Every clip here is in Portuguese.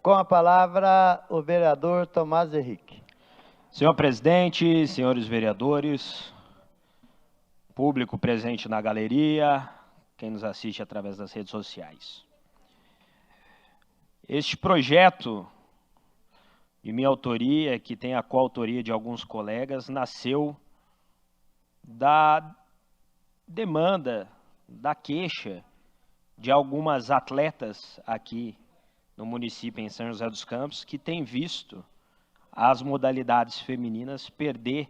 Com a palavra, o vereador Tomás Henrique. Senhor presidente, senhores vereadores, público presente na galeria, quem nos assiste através das redes sociais. Este projeto de minha autoria, que tem a coautoria de alguns colegas, nasceu da demanda, da queixa de algumas atletas aqui no município, em São José dos Campos, que têm visto as modalidades femininas perder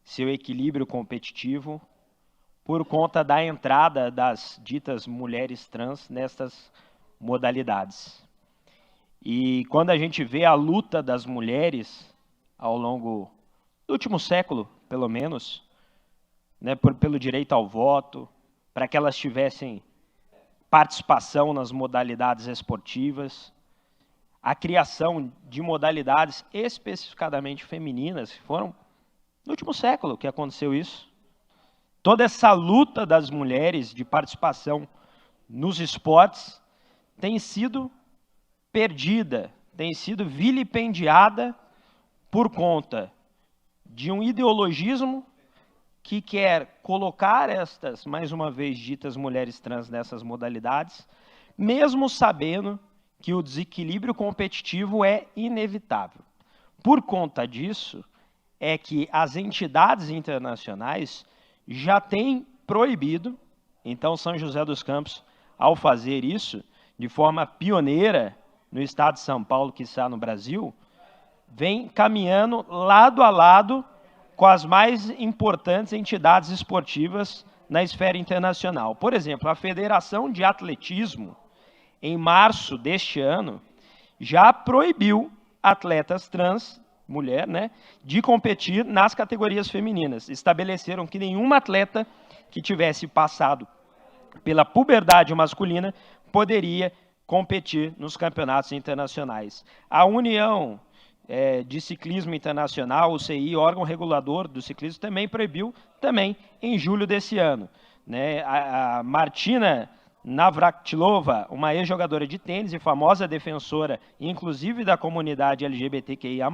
seu equilíbrio competitivo por conta da entrada das ditas mulheres trans nestas modalidades. E quando a gente vê a luta das mulheres ao longo do último século, pelo menos, né, pelo direito ao voto, para que elas tivessem participação nas modalidades esportivas, a criação de modalidades especificadamente femininas, foram no último século que aconteceu isso. Toda essa luta das mulheres de participação nos esportes tem sido perdida, tem sido vilipendiada por conta de um ideologismo que quer colocar estas, mais uma vez ditas, mulheres trans nessas modalidades, mesmo sabendo que o desequilíbrio competitivo é inevitável. Por conta disso, é que as entidades internacionais já têm proibido, então São José dos Campos, ao fazer isso, de forma pioneira no estado de São Paulo, quiçá no Brasil, vem caminhando lado a lado com as mais importantes entidades esportivas na esfera internacional. Por exemplo, a Federação de Atletismo, em março deste ano, já proibiu atletas trans, mulher, né, de competir nas categorias femininas. Estabeleceram que nenhuma atleta que tivesse passado pela puberdade masculina poderia competir nos campeonatos internacionais. A União de Ciclismo Internacional, o CI, órgão regulador do ciclismo, também proibiu, também em julho desse ano. Né? A Martina Navratilova, uma ex-jogadora de tênis e famosa defensora, inclusive da comunidade LGBTQIA+,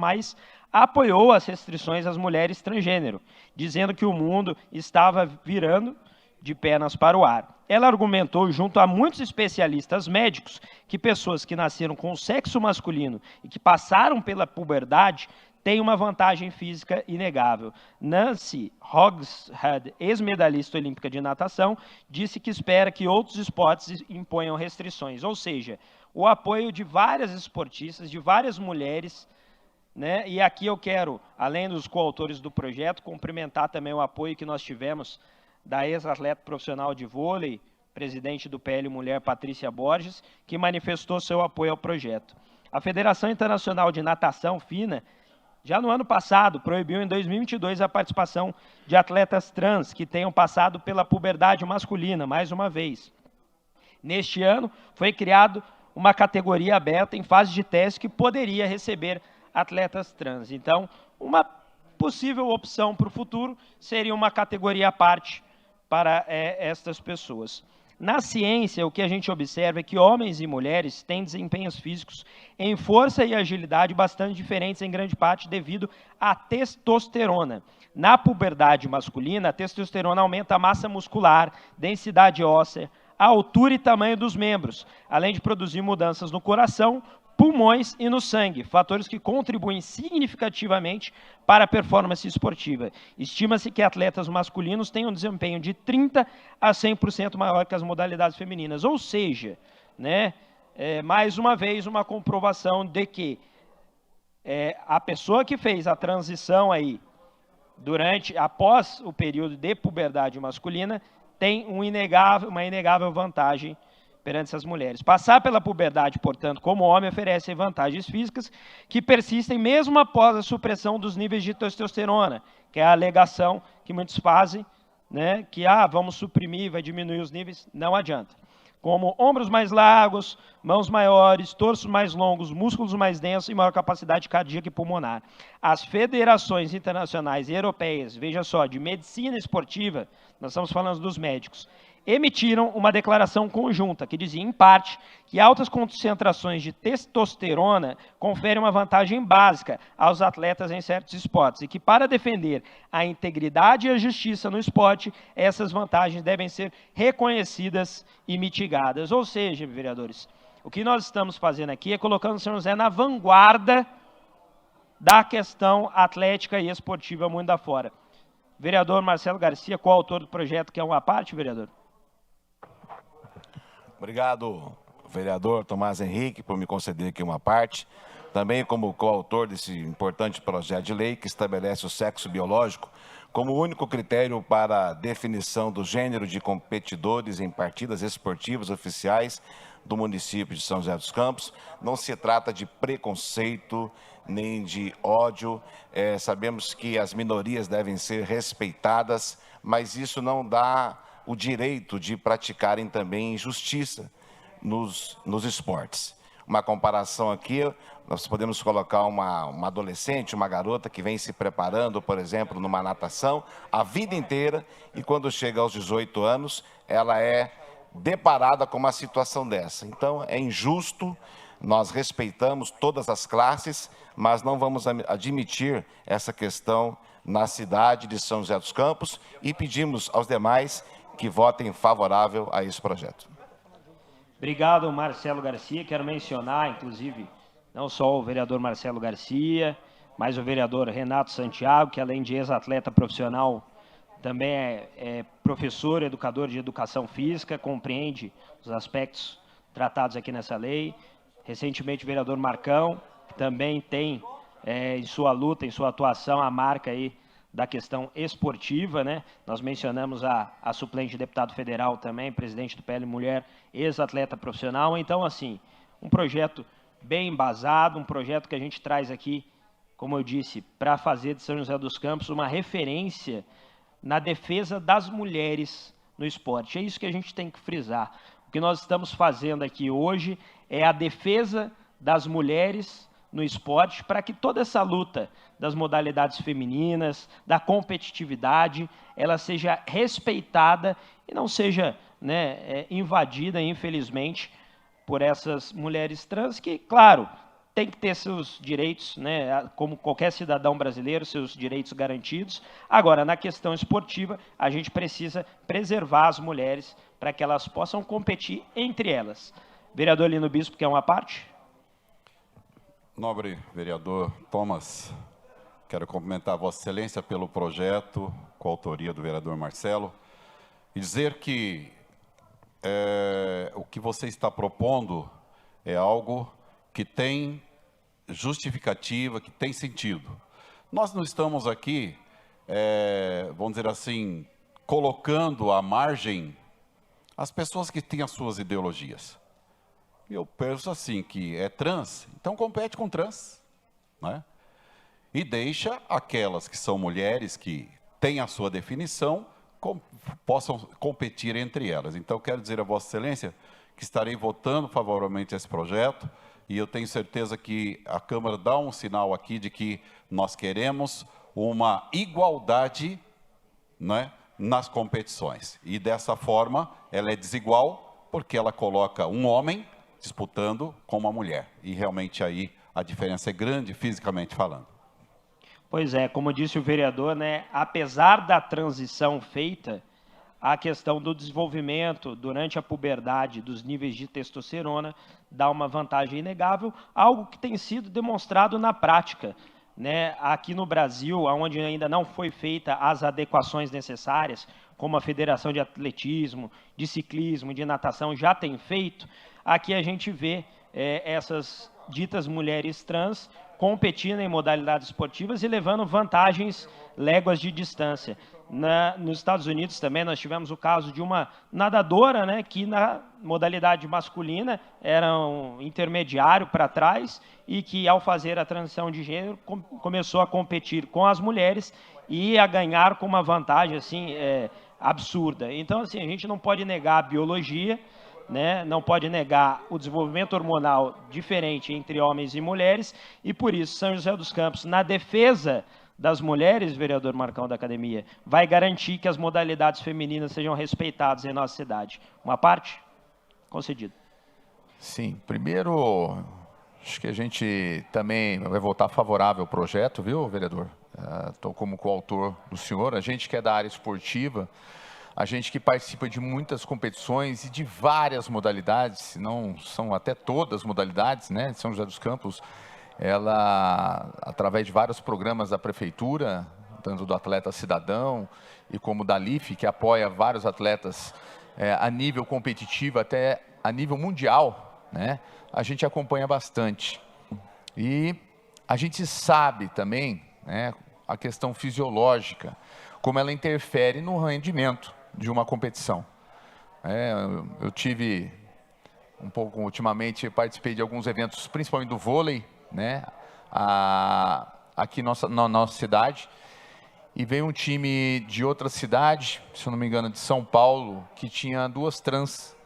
apoiou as restrições às mulheres transgênero, dizendo que o mundo estava virando de pernas para o ar. Ela argumentou, junto a muitos especialistas médicos, que pessoas que nasceram com sexo masculino e que passaram pela puberdade têm uma vantagem física inegável. Nancy Hogshead, ex-medalhista olímpica de natação, disse que espera que outros esportes imponham restrições, ou seja, o apoio de várias esportistas, de várias mulheres, né? E aqui eu quero, além dos coautores do projeto, cumprimentar também o apoio que nós tivemos da ex-atleta profissional de vôlei, presidente do PL Mulher, Patrícia Borges, que manifestou seu apoio ao projeto. A Federação Internacional de Natação, FINA, já no ano passado, proibiu em 2022 a participação de atletas trans que tenham passado pela puberdade masculina, mais uma vez. Neste ano, foi criado uma categoria aberta em fase de teste que poderia receber atletas trans. Então, uma possível opção para o futuro seria uma categoria à parte para estas pessoas. Na ciência, o que a gente observa é que homens e mulheres têm desempenhos físicos em força e agilidade bastante diferentes, em grande parte devido à testosterona. Na puberdade masculina, a testosterona aumenta a massa muscular, densidade óssea, a altura e tamanho dos membros, além de produzir mudanças no coração, pulmões e no sangue, fatores que contribuem significativamente para a performance esportiva. Estima-se que atletas masculinos têm um desempenho de 30% a 100% maior que as modalidades femininas, ou seja, né, mais uma vez uma comprovação de que a pessoa que fez a transição aí após o período de puberdade masculina tem uma inegável vantagem perante essas mulheres. Passar pela puberdade, portanto, como homem, oferece vantagens físicas que persistem mesmo após a supressão dos níveis de testosterona, que é a alegação que muitos fazem, né, que vamos suprimir, vai diminuir os níveis, não adianta. Como ombros mais largos, mãos maiores, torsos mais longos, músculos mais densos e maior capacidade cardíaca e pulmonar. As federações internacionais e europeias, veja só, de medicina esportiva, nós estamos falando dos médicos, emitiram uma declaração conjunta que dizia, em parte, que altas concentrações de testosterona conferem uma vantagem básica aos atletas em certos esportes e que, para defender a integridade e a justiça no esporte, essas vantagens devem ser reconhecidas e mitigadas. Ou seja, vereadores, o que nós estamos fazendo aqui é colocando o São José na vanguarda da questão atlética e esportiva mundo afora. Vereador Marcelo Garcia, coautor do projeto, que é uma parte, vereador? Obrigado, vereador Tomás Henrique, por me conceder aqui uma parte. Também como coautor desse importante projeto de lei que estabelece o sexo biológico como único critério para a definição do gênero de competidores em partidas esportivas oficiais do município de São José dos Campos. Não se trata de preconceito nem de ódio. Sabemos que as minorias devem ser respeitadas, mas isso não dá o direito de praticarem também injustiça nos esportes. Uma comparação aqui, nós podemos colocar uma adolescente, uma garota que vem se preparando, por exemplo, numa natação, a vida inteira, e quando chega aos 18 anos, ela é deparada com uma situação dessa. Então, é injusto, nós respeitamos todas as classes, mas não vamos admitir essa questão na cidade de São José dos Campos e pedimos aos demais que votem favorável a esse projeto. Obrigado, Marcelo Garcia. Quero mencionar, inclusive, não só o vereador Marcelo Garcia, mas o vereador Renato Santiago, que além de ex-atleta profissional, também é professor, educador de educação física, compreende os aspectos tratados aqui nessa lei. Recentemente, o vereador Marcão, que também tem em sua luta, em sua atuação, a marca aí da questão esportiva, né? Nós mencionamos a suplente de deputado federal também, presidente do PL Mulher, ex-atleta profissional. Então, assim, um projeto bem embasado, um projeto que a gente traz aqui, como eu disse, para fazer de São José dos Campos uma referência na defesa das mulheres no esporte. É isso que a gente tem que frisar. O que nós estamos fazendo aqui hoje é a defesa das mulheres no esporte para que toda essa luta das modalidades femininas, da competitividade, ela seja respeitada e não seja, né, invadida, infelizmente, por essas mulheres trans que, claro, tem que ter seus direitos, né, como qualquer cidadão brasileiro, seus direitos garantidos. Agora, na questão esportiva, a gente precisa preservar as mulheres para que elas possam competir entre elas. Vereador Lino Bispo, quer uma parte? Nobre vereador Thomas, quero cumprimentar Vossa Excelência pelo projeto, com a autoria do vereador Marcelo, e dizer que o que você está propondo é algo que tem justificativa, que tem sentido. Nós não estamos aqui, vamos dizer assim, colocando à margem as pessoas que têm as suas ideologias. Eu penso assim, que é trans, então compete com trans, né? E deixa aquelas que são mulheres, que têm a sua definição, possam competir entre elas. Então, quero dizer a Vossa Excelência que estarei votando favoravelmente a esse projeto, e eu tenho certeza que a Câmara dá um sinal aqui de que nós queremos uma igualdade, né, nas competições. E dessa forma, ela é desigual, porque ela coloca um homem disputando com uma mulher. E realmente aí a diferença é grande, fisicamente falando. Pois é, como disse o vereador, né, apesar da transição feita, a questão do desenvolvimento durante a puberdade dos níveis de testosterona dá uma vantagem inegável, algo que tem sido demonstrado na prática, né? Aqui no Brasil, onde ainda não foi feita as adequações necessárias, como a Federação de Atletismo, de Ciclismo, de Natação já tem feito, aqui a gente vê essas ditas mulheres trans competindo em modalidades esportivas e levando vantagens léguas de distância. Nos Estados Unidos também nós tivemos o caso de uma nadadora, né, que na modalidade masculina era um intermediário para trás e que ao fazer a transição de gênero começou a competir com as mulheres e a ganhar com uma vantagem assim, absurda. Então, assim, a gente não pode negar a biologia, né? Não pode negar o desenvolvimento hormonal diferente entre homens e mulheres, e por isso São José dos Campos, na defesa das mulheres, vereador Marcão, da academia, vai garantir que as modalidades femininas sejam respeitadas em nossa cidade? Uma parte? Concedido. Sim, primeiro, acho que a gente também vai votar favorável ao projeto, viu, vereador? Estou como coautor do senhor. A gente que é da área esportiva, a gente que participa de muitas competições e de várias modalidades, se não são até todas modalidades, né? São José dos Campos, ela, através de vários programas da prefeitura, tanto do Atleta Cidadão e como da LIF, que apoia vários atletas a nível competitivo, até a nível mundial, né? A gente acompanha bastante. E a gente sabe também, né, a questão fisiológica, como ela interfere no rendimento de uma competição. Eu tive um pouco, ultimamente, participei de alguns eventos, principalmente do vôlei, né, aqui na nossa cidade, e veio um time de outra cidade, se eu não me engano, de São Paulo, que tinha 2 trans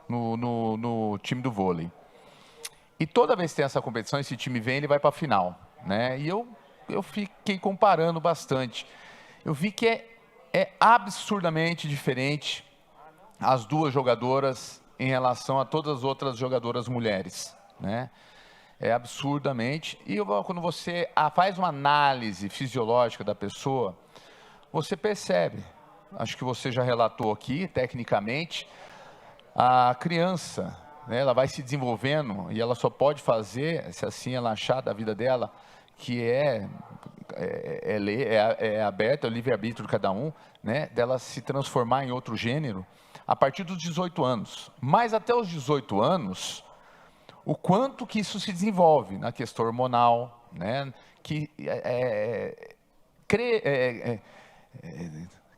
no time do vôlei. E toda vez que tem essa competição, esse time vem, ele vai para a final, né? E eu fiquei comparando bastante. Eu vi que é absurdamente diferente as 2 jogadoras em relação a todas as outras jogadoras mulheres, né? É absurdamente. E quando você faz uma análise fisiológica da pessoa, você percebe, acho que você já relatou aqui, tecnicamente, a criança, né, ela vai se desenvolvendo e ela só pode fazer, se assim ela achar da vida dela, que é aberto, é o livre-arbítrio de cada um, né, dela se transformar em outro gênero, a partir dos 18 anos. Mas até os 18 anos, o quanto que isso se desenvolve na questão hormonal, né, que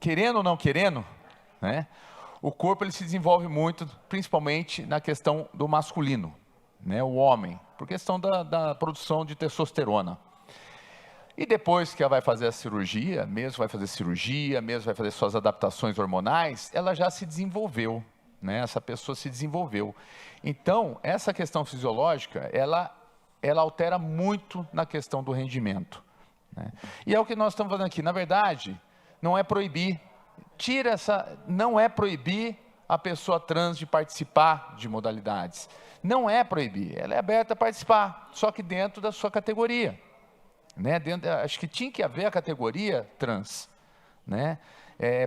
querendo ou não querendo, né, o corpo ele se desenvolve muito, principalmente na questão do masculino, né, o homem, por questão da produção de testosterona. E depois que ela vai fazer a cirurgia, mesmo vai fazer suas adaptações hormonais, ela já se desenvolveu, né, essa pessoa se desenvolveu. Então, essa questão fisiológica, ela altera muito na questão do rendimento, né? E é o que nós estamos fazendo aqui. Na verdade, não é proibir, não é proibir a pessoa trans de participar de modalidades. Não é proibir, ela é aberta a participar, só que dentro da sua categoria, né? Acho que tinha que haver a categoria trans, né?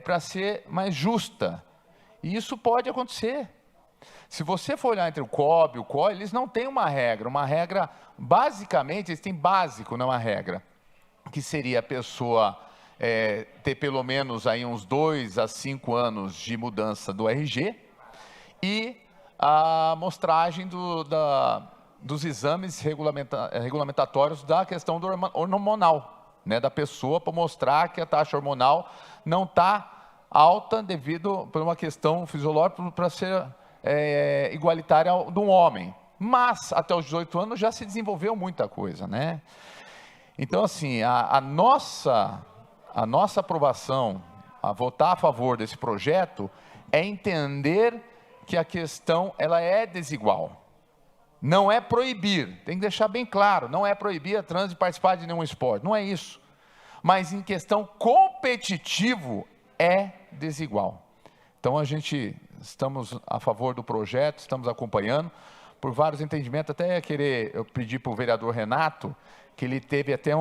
Para ser mais justa. E isso pode acontecer. Se você for olhar entre o COB e o COI, eles não têm uma regra, basicamente, eles têm básico, não uma regra, que seria a pessoa ter pelo menos aí uns 2 a 5 anos de mudança do RG e a amostragem dos exames regulamentatórios da questão do hormonal, né, da pessoa, para mostrar que a taxa hormonal não está alta devido por uma questão fisiológica para ser igualitária de um homem. Mas até os 18 anos já se desenvolveu muita coisa, né? Então, assim, a nossa aprovação, a votar a favor desse projeto, é entender que a questão ela é desigual. Não é proibir, tem que deixar bem claro, não é proibir a trans de participar de nenhum esporte, não é isso. Mas em questão competitivo, é desigual. Então, estamos a favor do projeto, estamos acompanhando, por vários entendimentos, até eu pedir para o vereador Renato, que ele teve até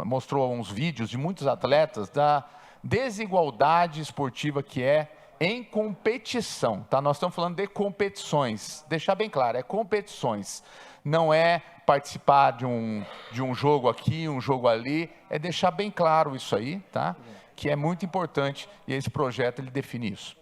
mostrou uns vídeos de muitos atletas da desigualdade esportiva que é em competição, tá? Nós estamos falando de competições, deixar bem claro, é competições, não é participar de um jogo aqui, um jogo ali, é deixar bem claro isso aí, tá? Que é muito importante e esse projeto ele define isso.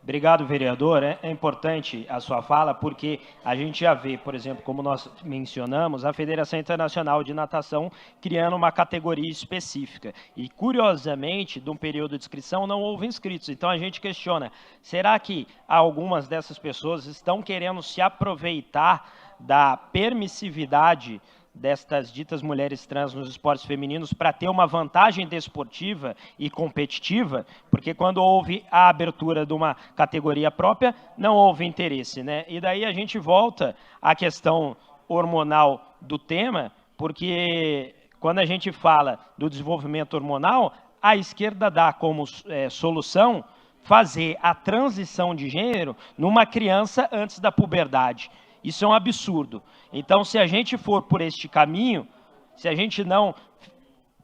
Obrigado, vereador. É importante a sua fala, porque a gente já vê, por exemplo, como nós mencionamos, a Federação Internacional de Natação criando uma categoria específica. E, curiosamente, de um período de inscrição, não houve inscritos. Então, a gente questiona, será que algumas dessas pessoas estão querendo se aproveitar da permissividade destas ditas mulheres trans nos esportes femininos para ter uma vantagem desportiva e competitiva, porque quando houve a abertura de uma categoria própria, não houve interesse, né? E daí a gente volta à questão hormonal do tema, porque quando a gente fala do desenvolvimento hormonal, a esquerda dá como solução fazer a transição de gênero numa criança antes da puberdade. Isso é um absurdo. Então, se a gente for por este caminho, se a gente não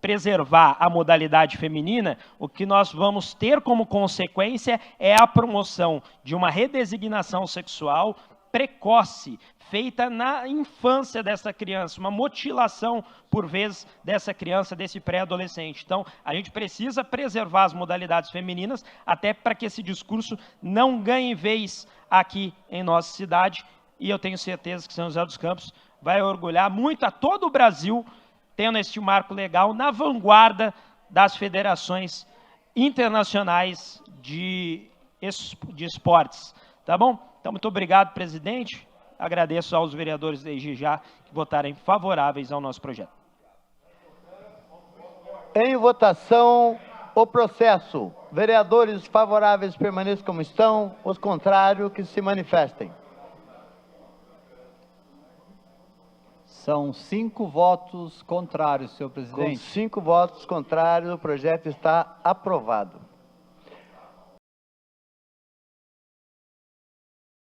preservar a modalidade feminina, o que nós vamos ter como consequência é a promoção de uma redesignação sexual precoce, feita na infância dessa criança, uma mutilação, por vezes, dessa criança, desse pré-adolescente. Então, a gente precisa preservar as modalidades femininas, até para que esse discurso não ganhe vez aqui em nossa cidade, e eu tenho certeza que São José dos Campos vai orgulhar muito a todo o Brasil, tendo este marco legal na vanguarda das federações internacionais de esportes. Tá bom? Então, muito obrigado, presidente. Agradeço aos vereadores desde já que votarem favoráveis ao nosso projeto. Em votação, o processo. Vereadores favoráveis permaneçam como estão, os contrários que se manifestem. São 5 votos contrários, senhor Com presidente. 5 votos contrários, o projeto está aprovado.